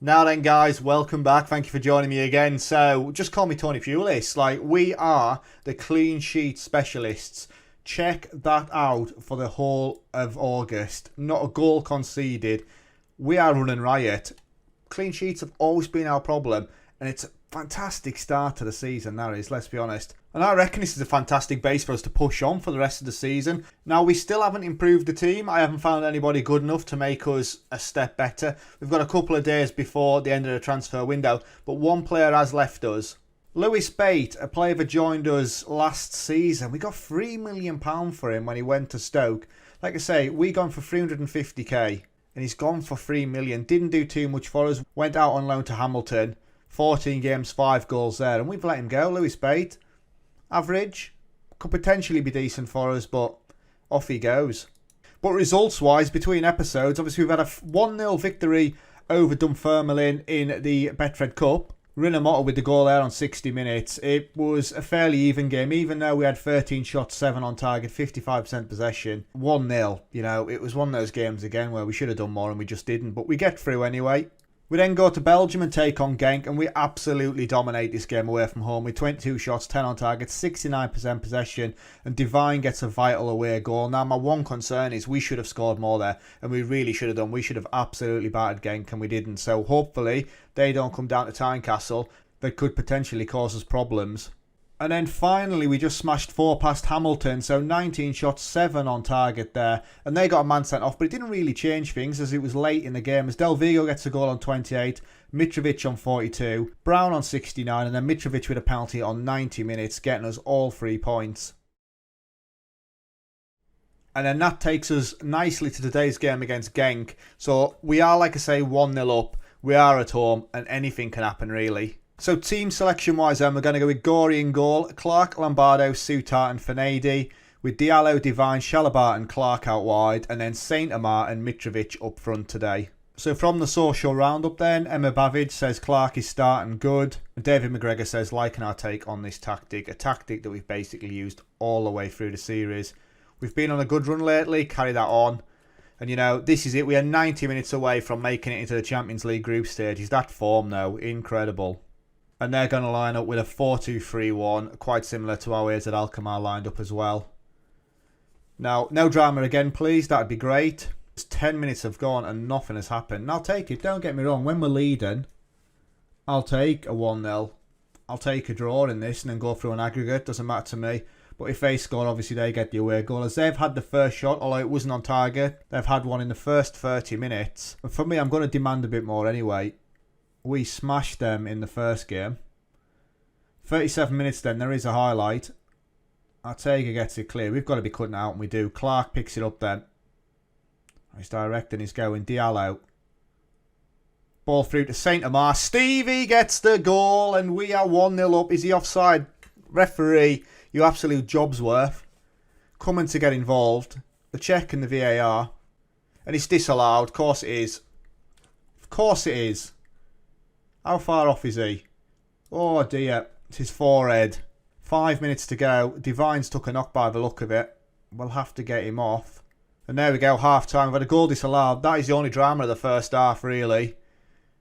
Now then, guys, welcome back. Thank you for joining me again. So, just call me Tony Pulis. We are the clean sheet specialists. Check that out for the whole of August. Not a goal conceded. We are running riot. Clean sheets have always been our problem, and it's a fantastic start to the season, that is, let's be honest. And I reckon this is a fantastic base for us to push on for the rest of the season. Now, we still haven't improved the team. I haven't found anybody good enough to make us a step better. We've got a couple of days before the end of the transfer window, but one player has left us. Lewis Bate, a player that joined us last season. We got £3 million for him when he went to Stoke. Like I say, we gone for 350k, and he's gone for 3 million. Didn't do too much for us. Went out on loan to Hamilton. 14 games, 5 goals there, and we've let him go. Lewis Bate. Average, could potentially be decent for us, but off he goes. But results-wise, between episodes, obviously we've had a 1-0 victory over Dunfermline in the Betfred Cup. Rinomotto with the goal there on 60 minutes. It was a fairly even game, even though we had 13 shots, 7 on target, 55% possession. 1-0, it was one of those games again where we should have done more and we just didn't, but we get through anyway. We then go to Belgium and take on Genk, and we absolutely dominate this game away from home with 22 shots, 10 on target, 69% possession, and Divine gets a vital away goal. Now, my one concern is we should have scored more there, and we really should have done. We should have absolutely battered Genk, and we didn't. So hopefully they don't come down to Tynecastle. That could potentially cause us problems. And then finally, we just smashed 4 past Hamilton. So 19 shots, 7 on target there. And they got a man sent off, but it didn't really change things as it was late in the game. As Del Vigo gets a goal on 28, Mitrovic on 42, Brown on 69, and then Mitrovic with a penalty on 90 minutes, getting us all 3 points. And then that takes us nicely to today's game against Genk. So we are, like I say, 1-0 up. We are at home, and anything can happen, really. So team selection-wise then, we're going to go with Gorey in goal, Clark, Lombardo, Souttar and Fanedi, with Diallo, Divine, Shalabar and Clark out wide, and then Saint Amar and Mitrovic up front today. So from the social roundup then, Emma Bavidge says Clark is starting good. David McGregor says liking our take on this tactic, a tactic that we've basically used all the way through the series. We've been on a good run lately, carry that on. And this is it, we are 90 minutes away from making it into the Champions League group stage. Is that form though? Incredible. And they're going to line up with a 4-2-3-1, quite similar to how Ayers at Alkmaar lined up as well. Now, no drama again, please. That'd be great. 10 minutes have gone and nothing has happened. And I'll take it. Don't get me wrong. When we're leading, I'll take a 1-0. I'll take a draw in this and then go through an aggregate. Doesn't matter to me. But if they score, obviously they get the away goal. As they've had the first shot, although it wasn't on target, they've had one in the first 30 minutes. But for me, I'm going to demand a bit more anyway. We smashed them in the first game. 37 minutes then, there is a highlight. Ortega gets it clear. We've got to be cutting out, and we do. Clark picks it up then. He's directing, he's going. Diallo. Ball through to Saint Amar. Stevie gets the goal, and we are 1-0 up. Is he offside? Referee, you absolute job's worth. Coming to get involved. The check and the VAR. And it's disallowed. Of course it is. Of course it is. How far off is he? Oh dear, it's his forehead. 5 minutes to go. Divine's took a knock by the look of it. We'll have to get him off. And there we go, half time. We've had a goal disallowed. That is the only drama of the first half, really.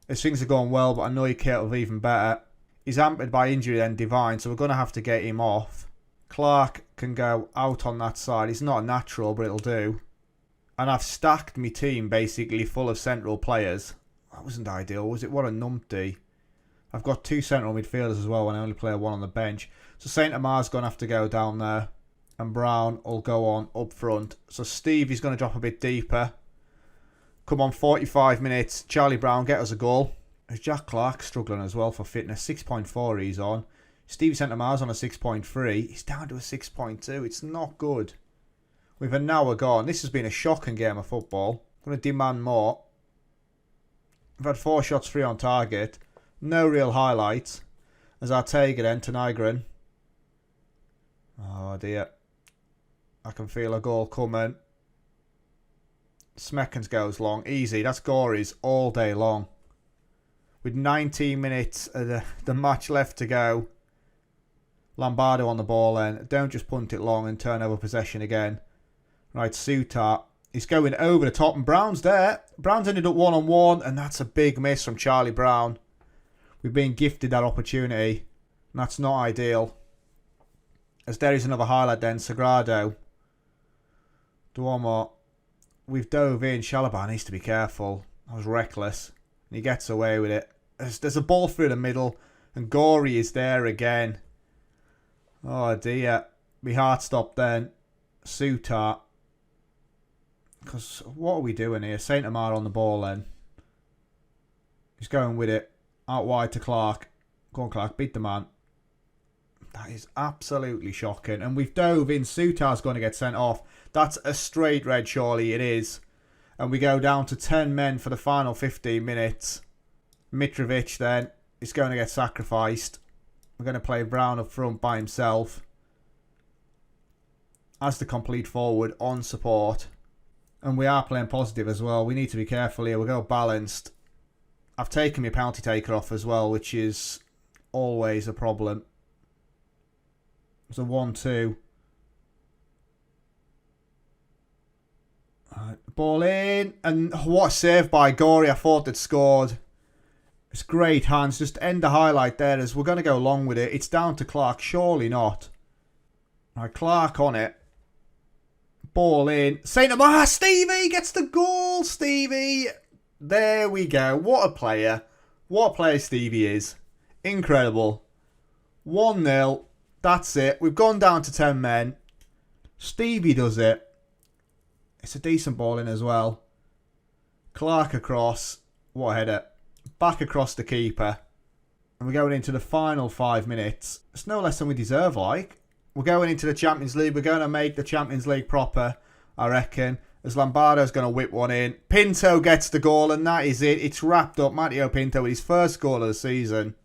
As things are going well, but I know he can't have even better. He's hampered by injury then, Divine, so we're going to have to get him off. Clark can go out on that side. He's not a natural, but it'll do. And I've stacked my team basically full of central players. That wasn't ideal, was it? What a numpty. I've got 2 central midfielders as well when I only play 1 on the bench. So Saint Amar's going to have to go down there. And Brown will go on up front. So Steve is going to drop a bit deeper. Come on, 45 minutes. Charlie Brown, get us a goal. Is Jack Clark struggling as well for fitness? 6.4 he's on. Steve Saint Amar's on a 6.3. He's down to a 6.2. It's not good. With an hour gone. This has been a shocking game of football. I'm going to demand more. We've had 4 shots, 3 on target. No real highlights. As Ortega then to Nygren. Oh dear. I can feel a goal coming. Smeckens goes long. Easy. That's Gorey's all day long. With 19 minutes of the match left to go. Lombardo on the ball then. Don't just punt it long and turn over possession again. Right, Souttar He's going over the top and Brown's there. Brown's ended up one-on-one and that's a big miss from Charlie Brown. We've been gifted that opportunity and that's not ideal. As there is another highlight then, Sagrado. Do one more. We've dove in. Shalabar needs to be careful. That was reckless. And he gets away with it. There's a ball through the middle and Gorey is there again. Oh dear. My heart stopped then. Sutar. Because what are we doing here? Saint Amar on the ball then. He's going with it. Out wide to Clark. Go on Clark, beat the man. That is absolutely shocking. And we've dove in. Sutar's going to get sent off. That's a straight red, surely it is. And we go down to 10 men for the final 15 minutes. Mitrovic then is going to get sacrificed. We're going to play Brown up front by himself. As the complete forward on support. And we are playing positive as well. We need to be careful here. We'll go balanced. I've taken my penalty taker off as well, which is always a problem. It's a 1-2. Ball in. And what a save by Gorey. I thought they'd scored. It's great hands. Just end the highlight there as we're going to go along with it. It's down to Clark. Surely not. Right, Clark on it. Ball in. Saint Amar. Stevie gets the goal. Stevie. There we go. What a player. What a player Stevie is. Incredible. 1-0. That's it. We've gone down to 10 men. Stevie does it. It's a decent ball in as well. Clark across. What a header. Back across the keeper. And we're going into the final 5 minutes. It's no less than we deserve, like. We're going into the Champions League. We're going to make the Champions League proper, I reckon. As Lombardo's going to whip one in. Pinto gets the goal and that is it. It's wrapped up. Matteo Pinto with his first goal of the season.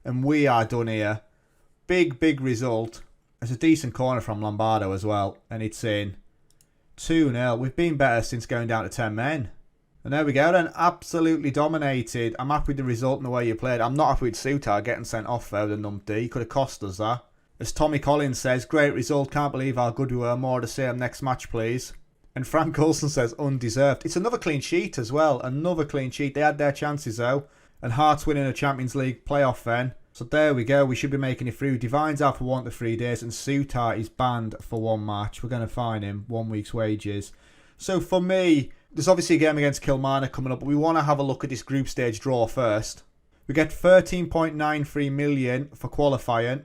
And we are done here. Big, big result. There's a decent corner from Lombardo as well. And it's in. 2-0. We've been better since going down to 10 men. And there we go then. Absolutely dominated. I'm happy with the result and the way you played. I'm not happy with Sutar getting sent off though, the numpty. He could have cost us that. As Tommy Collins says, great result. Can't believe how good we were. More of the same next match, please. And Frank Coulson says, undeserved. It's another clean sheet as well. Another clean sheet. They had their chances though. And Hearts winning a Champions League playoff then. So there we go. We should be making it through. Divine's out for 1 to 3 days. And Sutar is banned for 1 match. We're going to fine him 1 week's wages. So for me, there's obviously a game against Kilmarnock coming up. But we want to have a look at this group stage draw first. We get 13.93 million for qualifying.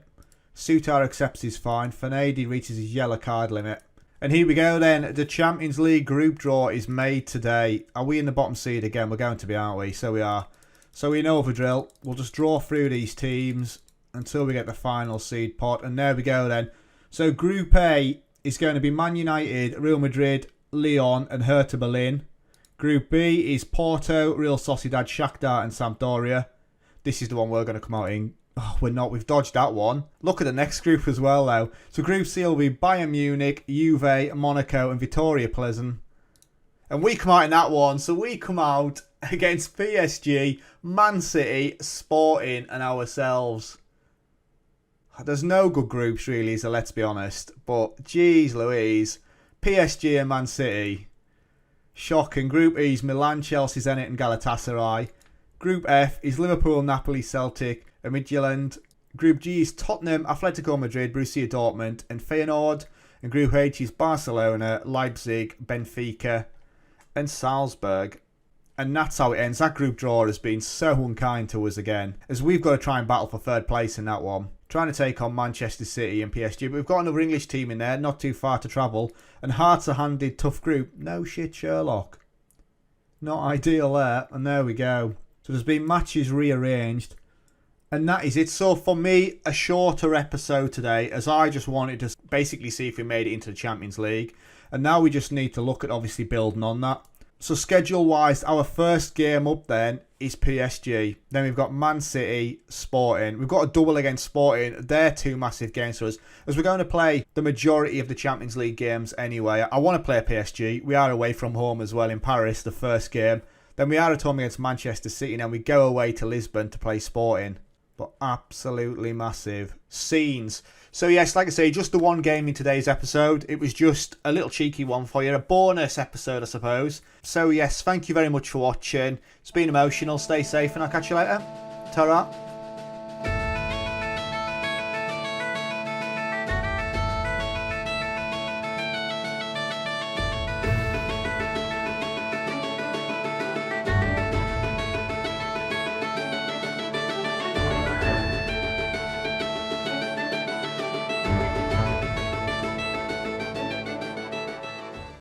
Sutar accepts his fine. Fanedi reaches his yellow card limit. And here we go then. The Champions League group draw is made today. Are we in the bottom seed again? We're going to be, aren't we? So we are. So we know the drill. We'll just draw through these teams until we get the final seed pot. And there we go then. So Group A is going to be Man United, Real Madrid, Lyon and Hertha Berlin. Group B is Porto, Real Sociedad, Shakhtar and Sampdoria. This is the one we're going to come out in. Oh, we're not. We've dodged that one. Look at the next group as well, though. So Group C will be Bayern Munich, Juve, Monaco and Victoria Pleasant. And we come out in that one. So we come out against PSG, Man City, Sporting and ourselves. There's no good groups, really, so let's be honest. But, geez Louise. PSG and Man City. Shocking. Group E is Milan, Chelsea, Zenit and Galatasaray. Group F is Liverpool, Napoli, Celtic and Midtjylland. Group G is Tottenham, Atletico Madrid, Borussia Dortmund and Feyenoord. And Group H is Barcelona, Leipzig, Benfica and Salzburg. And that's how it ends. That group draw has been so unkind to us again, as we've got to try and battle for 3rd place in that one. Trying to take on Manchester City and PSG, but we've got another English team in there, not too far to travel. And Hearts are handed tough group. No shit, Sherlock. Not ideal there. And there we go. So there's been matches rearranged. And that is it. So for me, a shorter episode today, as I just wanted to basically see if we made it into the Champions League. And now we just need to look at obviously building on that. So schedule-wise, our first game up then is PSG. Then we've got Man City, Sporting. We've got a double against Sporting. They're 2 massive games for us, as we're going to play the majority of the Champions League games anyway. I want to play PSG. We are away from home as well in Paris, the first game. Then we are at home against Manchester City, and then we go away to Lisbon to play Sporting. but absolutely massive scenes. So yes, like I say, just the one game in today's episode. It was just a little cheeky one for you, a bonus episode, I suppose. So yes, thank you very much for watching. It's been emotional. Stay safe, and I'll catch you later. Ta-ra.